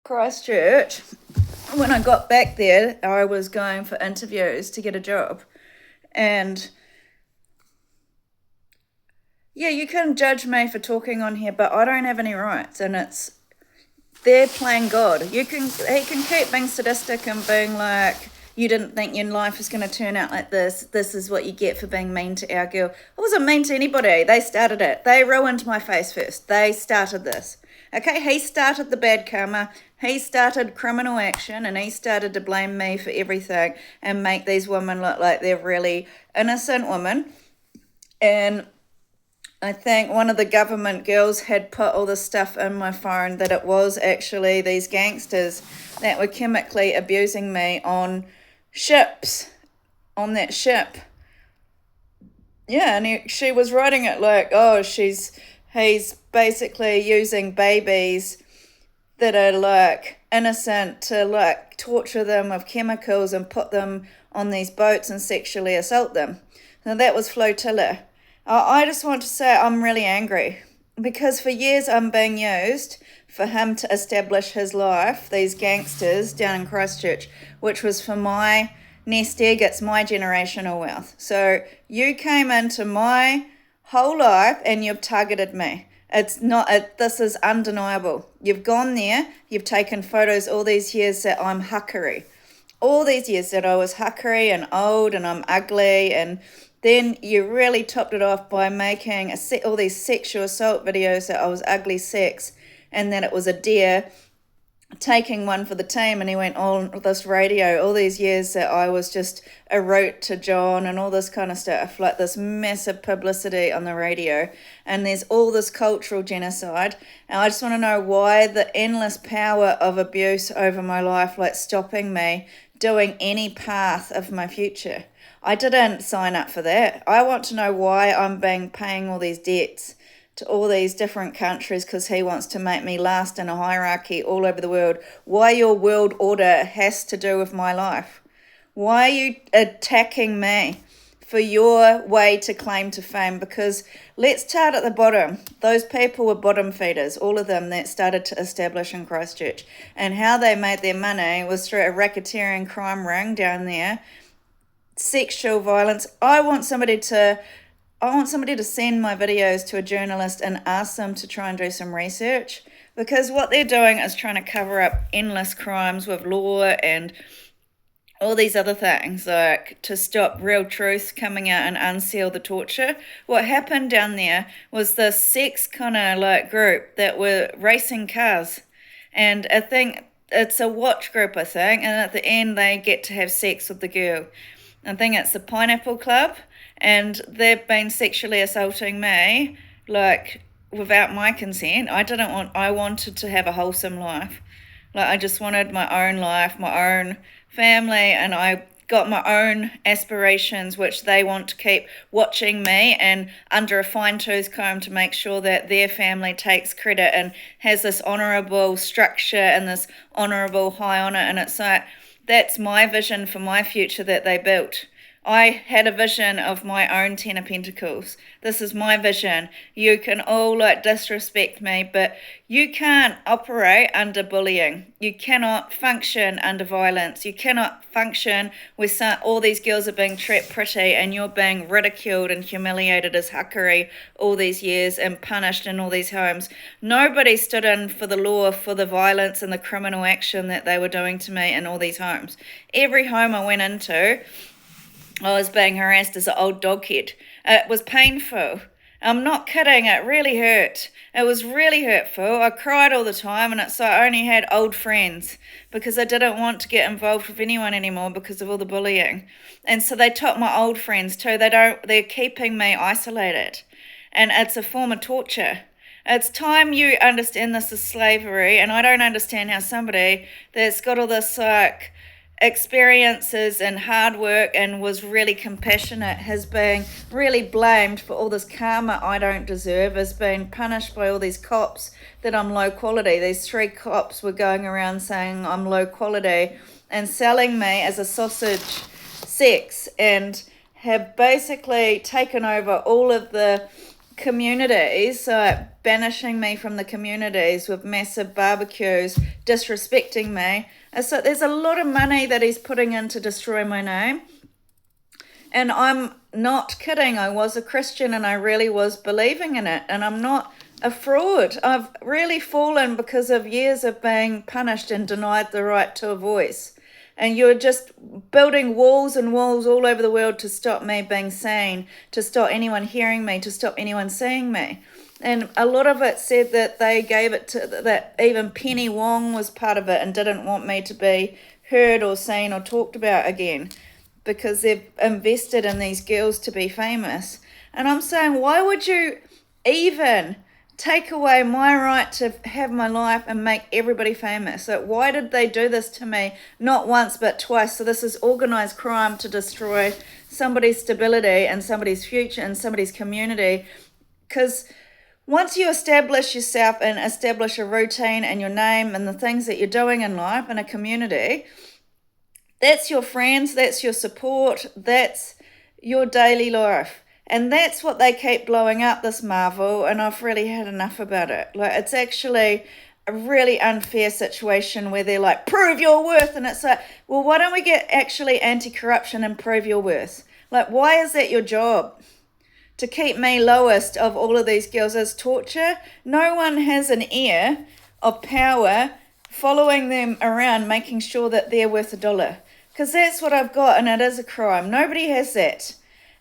Christchurch, when I got back there, I was going for interviews to get a job. And yeah, you can judge me for talking on here, but I don't have any rights, and they're playing God. He can keep being sadistic and being like, you didn't think your life was going to turn out like this. This is what you get for being mean to our girl. I wasn't mean to anybody. They started it. They ruined my face first. They started this. Okay, he started the bad karma. He started criminal action, and he started to blame me for everything and make these women look like they're really innocent women. And I think one of the government girls had put all this stuff in my phone that it was actually these gangsters that were chemically abusing me on ships, on that ship. Yeah, and she was writing it like, oh, he's basically using babies that are like innocent to like torture them with chemicals and put them on these boats and sexually assault them. Now that was flotilla. I just want to say I'm really angry because for years I'm being used for him to establish his life, these gangsters down in Christchurch, which was for my nest egg, it's my generational wealth. So you came into my whole life and you've targeted me. This is undeniable. You've gone there, you've taken photos all these years that I'm huckery. All these years that I was huckery and old and I'm ugly, and then you really topped it off by making all these sexual assault videos that I was ugly sex and that it was a deer taking one for the team, and he went on this radio all these years that I was just a root to John and all this kind of stuff, like this massive publicity on the radio, and there's all this cultural genocide. And I just want to know why the endless power of abuse over my life, like stopping me doing any path of my future. I didn't sign up for that. I want to know why I'm paying all these debts to all these different countries because he wants to make me last in a hierarchy all over the world. Why your world order has to do with my life. Why are you attacking me for your way to claim to fame? Because let's start at the bottom. Those people were bottom feeders, all of them that started to establish in Christchurch. And how they made their money was through a racketeering crime ring down there. Sexual violence. I want somebody to send my videos to a journalist and ask them to try and do some research, because what they're doing is trying to cover up endless crimes with law and all these other things, like to stop real truth coming out and unseal the torture. What happened down there was this sex kind of like group that were racing cars, and I think it's a watch group, I think, and at the end they get to have sex with the girl. I think it's the Pineapple Club, and they've been sexually assaulting me, like, without my consent. I wanted to have a wholesome life. Like, I just wanted my own life, my own family, and I got my own aspirations, which they want to keep watching me and under a fine-tooth comb to make sure that their family takes credit and has this honourable structure and this honourable high honour, and it's like, that's my vision for my future that they built. I had a vision of my own Ten of Pentacles. This is my vision. You can all like disrespect me, but you can't operate under bullying. You cannot function under violence. You cannot function where all these girls are being treated pretty and you're being ridiculed and humiliated as huckery all these years and punished in all these homes. Nobody stood in for the law for the violence and the criminal action that they were doing to me in all these homes. Every home I went into, I was being harassed as an old doghead. It was painful. I'm not kidding. It really hurt. It was really hurtful. I cried all the time, and it's like I only had old friends because I didn't want to get involved with anyone anymore because of all the bullying. And so they took my old friends too. They're keeping me isolated, and it's a form of torture. It's time you understand this is slavery, and I don't understand how somebody that's got all this like experiences and hard work and was really compassionate has been really blamed for all this karma I don't deserve, has been punished by all these cops that I'm low quality. These 3 cops were going around saying I'm low quality and selling me as a sausage sex, and have basically taken over all of the communities, like banishing me from the communities with massive barbecues, disrespecting me. And so there's a lot of money that he's putting in to destroy my name. And I'm not kidding. I was a Christian and I really was believing in it. And I'm not a fraud. I've really fallen because of years of being punished and denied the right to a voice. And you're just building walls and walls all over the world to stop me being seen, to stop anyone hearing me, to stop anyone seeing me. And a lot of it said that they gave it to, that even Penny Wong was part of it and didn't want me to be heard or seen or talked about again because they've invested in these girls to be famous. And I'm saying, why would you even take away my right to have my life and make everybody famous? So why did they do this to me? Not once, but twice. So this is organized crime to destroy somebody's stability and somebody's future and somebody's community. Because once you establish yourself and establish a routine and your name and the things that you're doing in life in a community, that's your friends, that's your support, that's your daily life. And that's what they keep blowing up, this Marvel, and I've really had enough about it. Like, it's actually a really unfair situation where they're like, prove your worth, and it's like, well, why don't we get actually anti-corruption and prove your worth? Like, why is that your job? To keep me lowest of all of these girls as torture? No one has an ear of power following them around, making sure that they're worth $1. Because that's what I've got, and it is a crime. Nobody has that.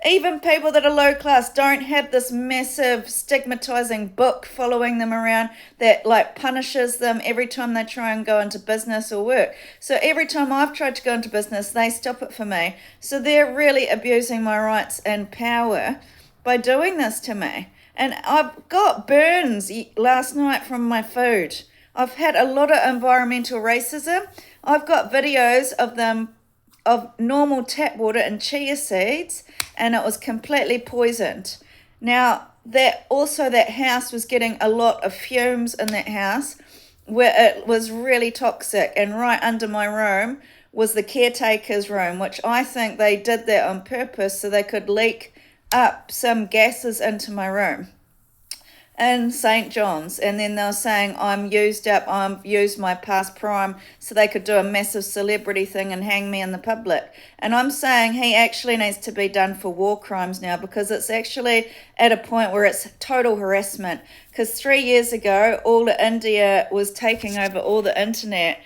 Even people that are low class don't have this massive stigmatizing book following them around that like punishes them every time they try and go into business or work. So every time I've tried to go into business, they stop it for me. So they're really abusing my rights and power by doing this to me. And I've got burns last night from my food. I've had a lot of environmental racism. I've got videos of them of normal tap water and chia seeds, and it was completely poisoned. Now, that house was getting a lot of fumes in that house where it was really toxic, and right under my room was the caretaker's room, which I think they did that on purpose so they could leak up some gases into my room in St. John's. And then they were saying I'm used up, I've used my past prime, so they could do a massive celebrity thing and hang me in the public. And I'm saying he actually needs to be done for war crimes now, because it's actually at a point where it's total harassment. Because 3 years ago, all of India was taking over all the internet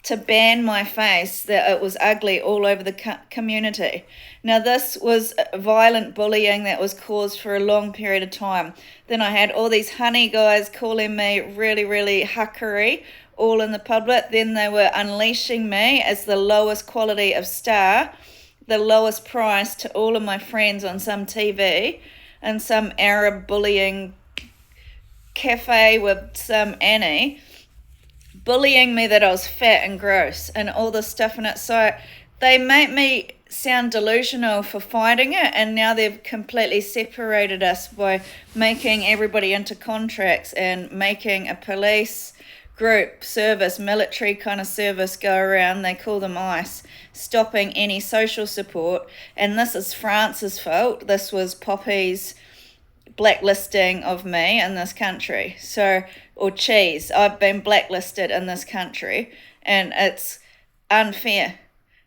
to ban my face, that it was ugly all over the community. Now, this was violent bullying that was caused for a long period of time. Then I had all these honey guys calling me really, really huckery, all in the public. Then they were unleashing me as the lowest quality of star, the lowest price to all of my friends on some TV, and some Arab bullying cafe with some Annie, bullying me that I was fat and gross and all this stuff in it. So they make me sound delusional for fighting it, and now they've completely separated us by making everybody into contracts and making a police group service, military kind of service go around. They call them ICE, stopping any social support. And this is France's fault. This was Poppy's blacklisting of me in this country. So, or cheese, I've been blacklisted in this country, and it's unfair.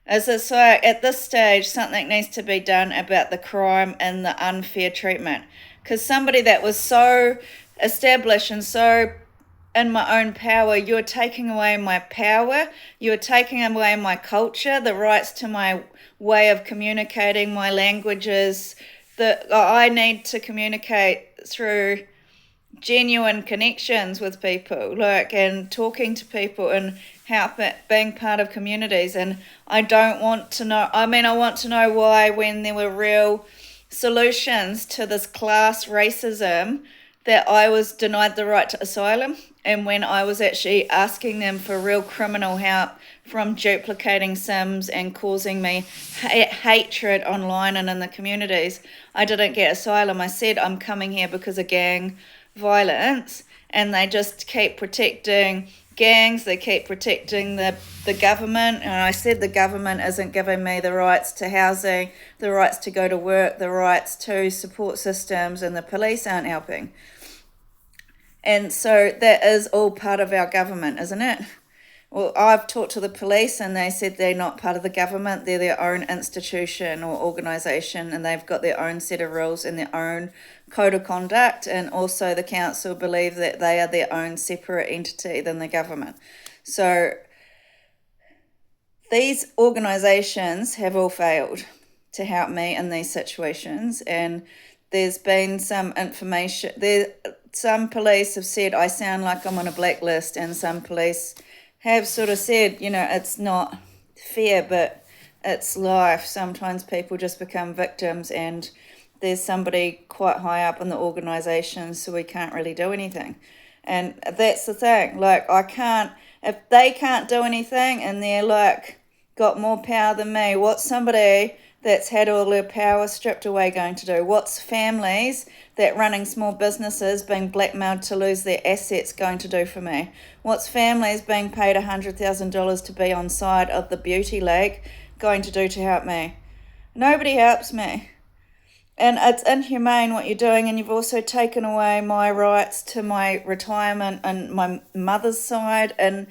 As it's like, at this stage, something needs to be done about the crime and the unfair treatment. Because somebody that was so established and so in my own power, you're taking away my power, you're taking away my culture, the rights to my way of communicating, my languages. I need to communicate through genuine connections with people, like, and talking to people and being part of communities. And I don't want to know, I want to know why, when there were real solutions to this class racism, that I was denied the right to asylum, and when I was actually asking them for real criminal help from duplicating Sims and causing me hatred online and in the communities, I didn't get asylum. I said I'm coming here because of gang violence, and they just keep protecting gangs. They keep protecting the government. And I said the government isn't giving me the rights to housing, the rights to go to work, the rights to support systems, and the police aren't helping. And so that is all part of our government, isn't it? Well, I've talked to the police and they said they're not part of the government. They're their own institution or organisation, and they've got their own set of rules and their own code of conduct. And also the council believe that they are their own separate entity than the government. So these organisations have all failed to help me in these situations. And there's been some information there. Some police have said I sound like I'm on a blacklist, and some police have sort of said, it's not fair, but it's life. Sometimes people just become victims, and there's somebody quite high up in the organisation, so we can't really do anything. And that's the thing. Like, if they can't do anything and they're got more power than me, what's somebody that's had all their power stripped away going to do? What's families that running small businesses being blackmailed to lose their assets going to do for me? What's families being paid $100,000 to be on side of the beauty lake going to do to help me? Nobody helps me. And it's inhumane what you're doing, and you've also taken away my rights to my retirement and my mother's side, and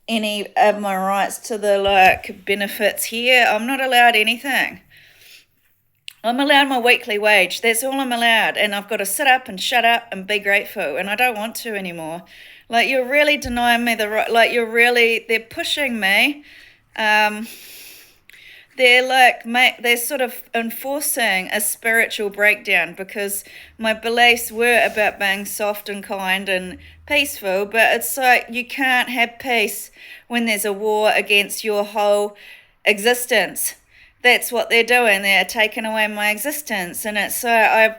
any of my rights to the benefits here. I'm not allowed anything. I'm allowed my weekly wage. That's all I'm allowed. And I've got to sit up and shut up and be grateful. And I don't want to anymore. You're really denying me the right. They're pushing me. They're sort of enforcing a spiritual breakdown, because my beliefs were about being soft and kind and peaceful. But it's like you can't have peace when there's a war against your whole existence. That's what they're doing. They're taking away my existence. And it's so I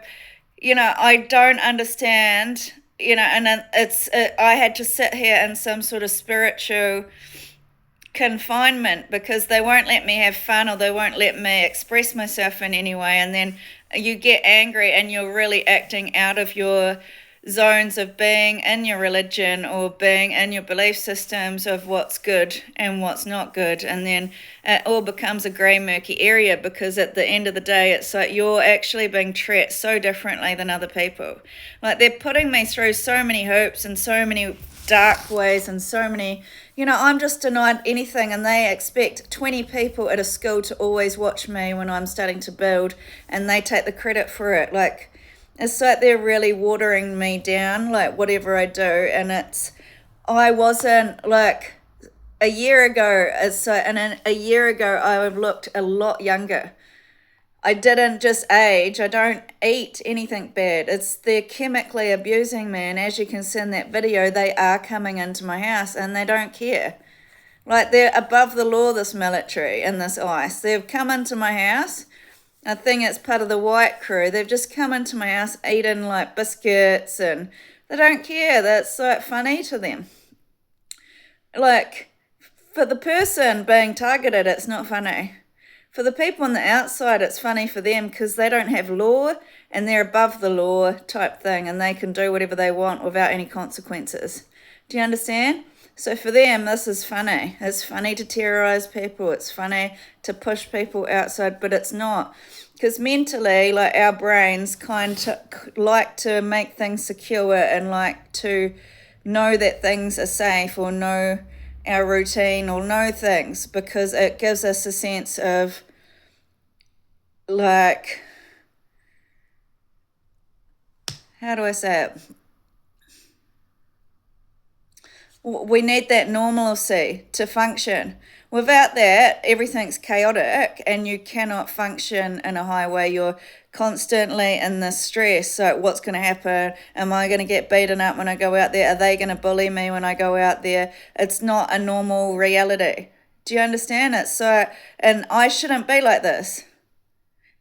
don't understand, and I had to sit here in some sort of spiritual confinement because they won't let me have fun, or they won't let me express myself in any way. And then you get angry and you're really acting out of your zones of being in your religion or being in your belief systems of what's good and what's not good, and then it all becomes a grey murky area, because at the end of the day it's like you're actually being treated so differently than other people. They're putting me through so many hoops and so many dark ways and so many, I'm just denied anything, and they expect 20 people at a school to always watch me when I'm starting to build, and they take the credit for it. It's like they're really watering me down, whatever I do. And I wasn't a year ago, a year ago I looked a lot younger. I didn't just age. I don't eat anything bad. They're chemically abusing me. And as you can see in that video, they are coming into my house and they don't care. They're above the law, this military and this ICE. They've come into my house. I think it's part of the white crew. They've just come into my house eating biscuits, and they don't care. That's funny to them. For the person being targeted, it's not funny. For the people on the outside, it's funny for them because they don't have law and they're above the law type thing, and they can do whatever they want without any consequences. Do you understand? So for them, this is funny. It's funny to terrorize people. It's funny to push people outside, but it's not. Because mentally, our brains like to make things secure and like to know that things are safe, or know our routine, or know things, because it gives us a sense of how do I say it? We need that normalcy to function. Without that, everything's chaotic and you cannot function in a high way. You're constantly in this stress. What's going to happen? Am I going to get beaten up when I go out there? Are they going to bully me when I go out there? It's not a normal reality. Do you understand it? And I shouldn't be like this.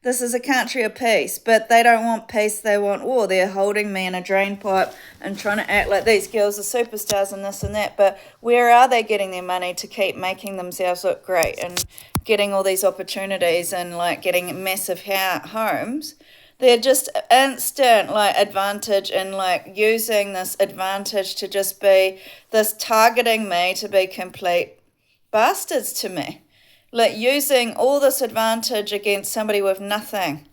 This is a country of peace, but they don't want peace, they want war. They're holding me in a drain pipe and trying to act like these girls are superstars and this and that. But where are they getting their money to keep making themselves look great and getting all these opportunities and getting massive homes? They're just instant like advantage and like using this advantage to just be this targeting me to be complete bastards to me. Like using all this advantage against somebody with nothing.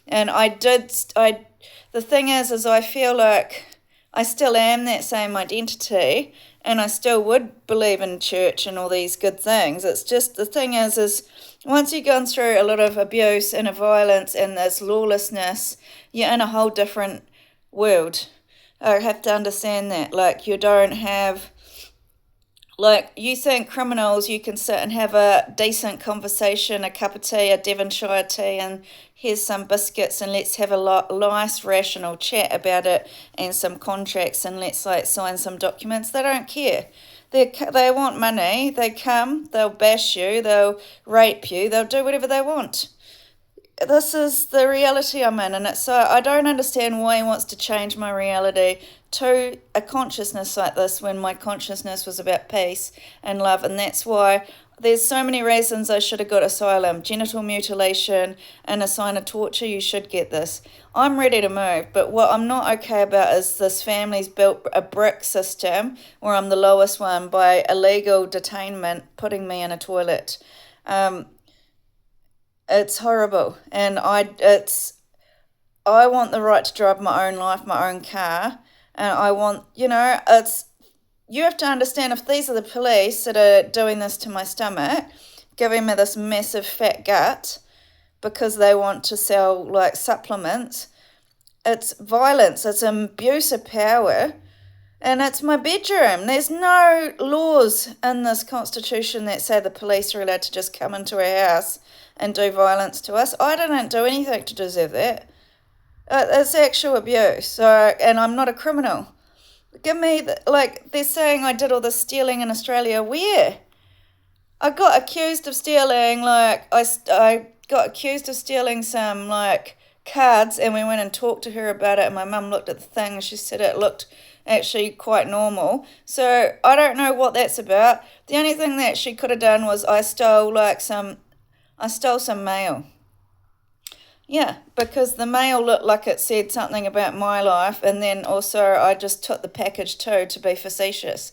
And the thing is I feel like I still am that same identity and I still would believe in church and all these good things. It's just the thing is once you've gone through a lot of abuse and violence and this lawlessness, you're in a whole different world. I have to understand that. Like you don't have like, you think criminals, you can sit and have a decent conversation, a cup of tea, a Devonshire tea, and here's some biscuits, and let's have a nice, rational chat about it, and some contracts, and let's like sign some documents. They don't care. They want money. They come. They'll bash you. They'll rape you. They'll do whatever they want. This is the reality I'm in, and it's so I don't understand why he wants to change my reality to a consciousness like this when my consciousness was about peace and love, and that's why there's so many reasons I should have got asylum, genital mutilation, and a sign of torture. You should get this. I'm ready to move, but what I'm not okay about is this family's built a brick system where I'm the lowest one by illegal detainment, putting me in a toilet. It's horrible, and I want the right to drive my own life, my own car, and I want it's you have to understand if these are the police that are doing this to my stomach, giving me this massive fat gut because they want to sell like supplements. It's violence. It's an abuse of power. And it's my bedroom. There's no laws in this constitution that say the police are allowed to just come into our house and do violence to us. I didn't do anything to deserve that. It's actual abuse. So, and I'm not a criminal. Give me, they're saying I did all this stealing in Australia. Where? I got accused of stealing, I got accused of stealing some, cards, and we went and talked to her about it, and my mum looked at the thing, and she said it looked actually quite normal. So I don't know what that's about. The only thing that she could have done was I stole some mail. Yeah, because the mail looked like it said something about my life, and then also I just took the package too to be facetious.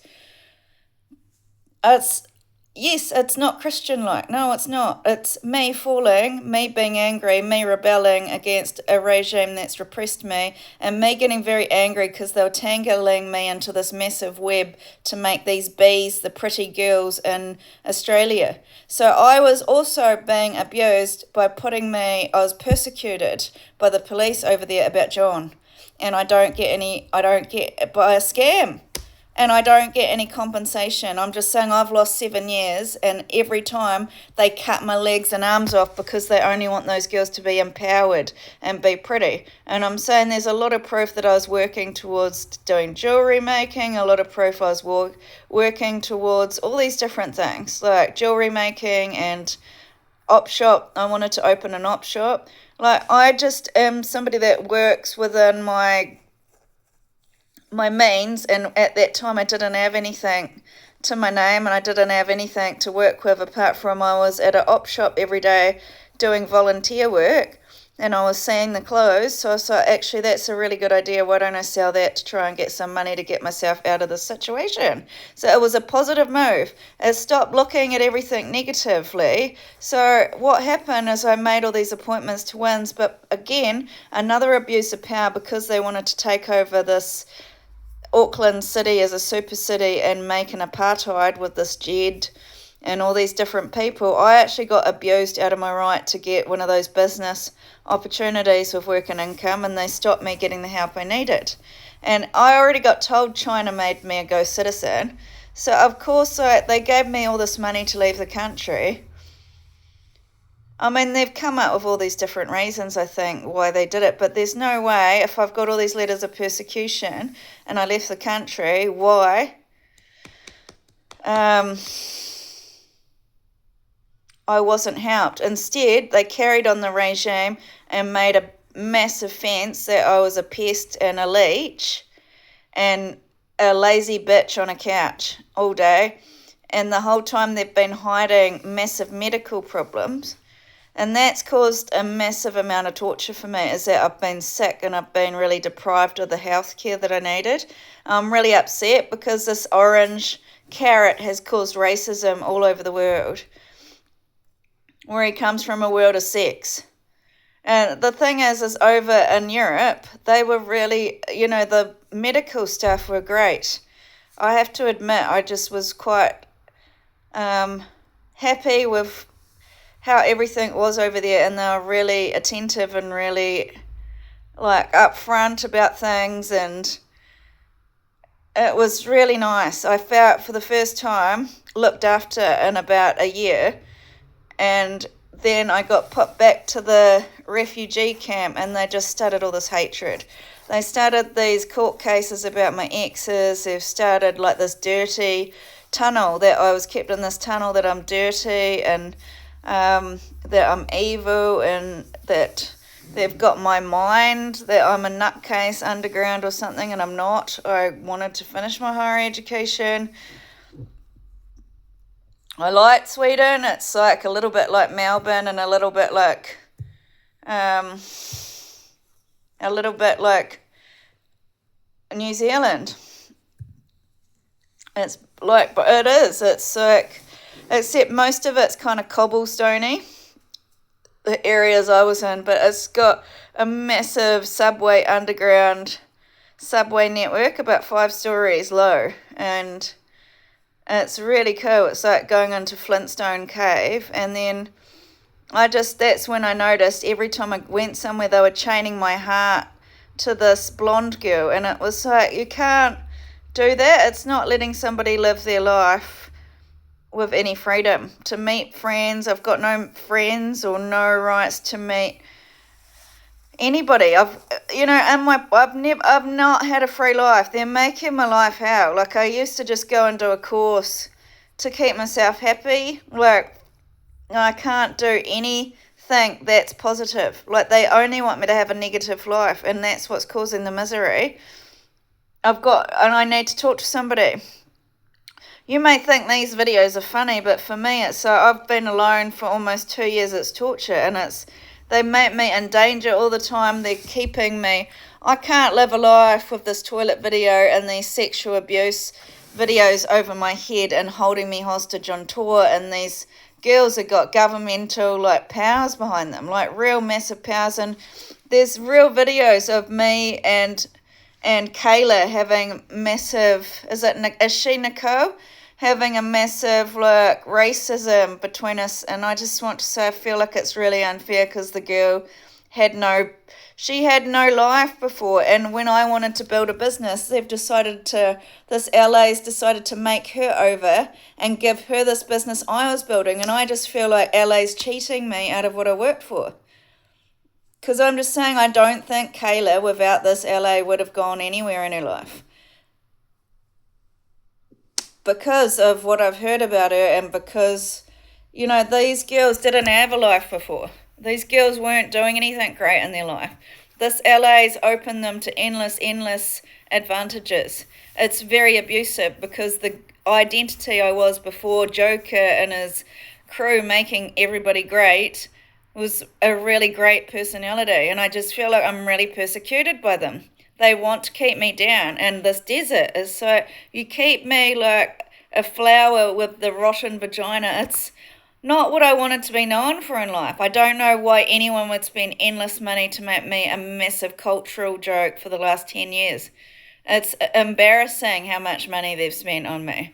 It's not Christian-like. No, it's not. It's me falling, me being angry, me rebelling against a regime that's repressed me, and me getting very angry because they were tangling me into this massive web to make these bees the pretty girls in Australia. So I was also being abused by I was persecuted by the police over there about John, and I don't get by a scam. And I don't get any compensation. I'm just saying I've lost 7 years, and every time they cut my legs and arms off because they only want those girls to be empowered and be pretty. And I'm saying there's a lot of proof that I was working towards doing jewellery making, a lot of proof I was working towards all these different things, like jewellery making and op shop. I wanted to open an op shop. I just am somebody that works within my means, and at that time I didn't have anything to my name, and I didn't have anything to work with apart from I was at an op shop every day doing volunteer work, and I was seeing the clothes. So I thought, actually, that's a really good idea. Why don't I sell that to try and get some money to get myself out of this situation? So it was a positive move. I stopped looking at everything negatively. So what happened is I made all these appointments to wins, but again, another abuse of power because they wanted to take over this Auckland City as a super city and make an apartheid with this Jed and all these different people. I actually got abused out of my right to get one of those business opportunities with work and income, and they stopped me getting the help I needed. And I already got told China made me a ghost citizen. So, of course, they gave me all this money to leave the country. I mean, they've come up with all these different reasons, I think, why they did it. But there's no way, if I've got all these letters of persecution and I left the country, why I wasn't helped. Instead, they carried on the regime and made a massive fence that I was a pest and a leech and a lazy bitch on a couch all day. And the whole time they've been hiding massive medical problems. And that's caused a massive amount of torture for me, is that I've been sick and I've been really deprived of the health care that I needed. I'm really upset because this orange carrot has caused racism all over the world, where he comes from a world of sex. And the thing is over in Europe, they were really, the medical staff were great. I have to admit, I just was quite happy with how everything was over there, and they were really attentive and really upfront about things, and it was really nice. I felt for the first time looked after in about a year, and then I got put back to the refugee camp, and they just started all this hatred. They started these court cases about my exes. They've started this dirty tunnel, that I was kept in this tunnel, that I'm dirty and that I'm evil, and that they've got my mind, that I'm a nutcase underground or something, and I'm not. I wanted to finish my higher education. I like Sweden. It's a little bit like Melbourne, and a little bit like New Zealand. It's but it is. It's except most of it's kind of cobblestoney, the areas I was in, but it's got a massive underground subway network, about 5 stories low, and it's really cool. It's like going into Flintstone Cave, and then that's when I noticed every time I went somewhere, they were chaining my heart to this blonde girl, and it was you can't do that. It's not letting somebody live their life with any freedom to meet friends. I've got no friends or no rights to meet anybody. I've not had a free life. They're making my life hell. I used to just go and do a course to keep myself happy. I can't do anything that's positive. They only want me to have a negative life, and that's what's causing the misery. I need to talk to somebody. You may think these videos are funny, but for me, it's I've been alone for almost 2 years. It's torture, and they make me in danger all the time. They're keeping me. I can't live a life with this toilet video and these sexual abuse videos over my head and holding me hostage on tour, and these girls have got governmental powers behind them, real massive powers. And there's real videos of me and Kayla having massive, is she Nicole? Having a massive racism between us, and I just want to say I feel like it's really unfair, because the girl had no life before, and when I wanted to build a business, this LA's decided to make her over and give her this business I was building, and I just feel like LA's cheating me out of what I worked for. Because I'm just saying, I don't think Kayla, without this, LA would have gone anywhere in her life. Because of what I've heard about her, and because, these girls didn't have a life before. These girls weren't doing anything great in their life. This LA's opened them to endless advantages. It's very abusive, because the identity I was before Joker and his crew making everybody great was a really great personality, and I just feel like I'm really persecuted by them. They want to keep me down, and this desert is you keep me like a flower with the rotten vagina. It's not what I wanted to be known for in life. I don't know why anyone would spend endless money to make me a massive cultural joke for the last 10 years. It's embarrassing how much money they've spent on me.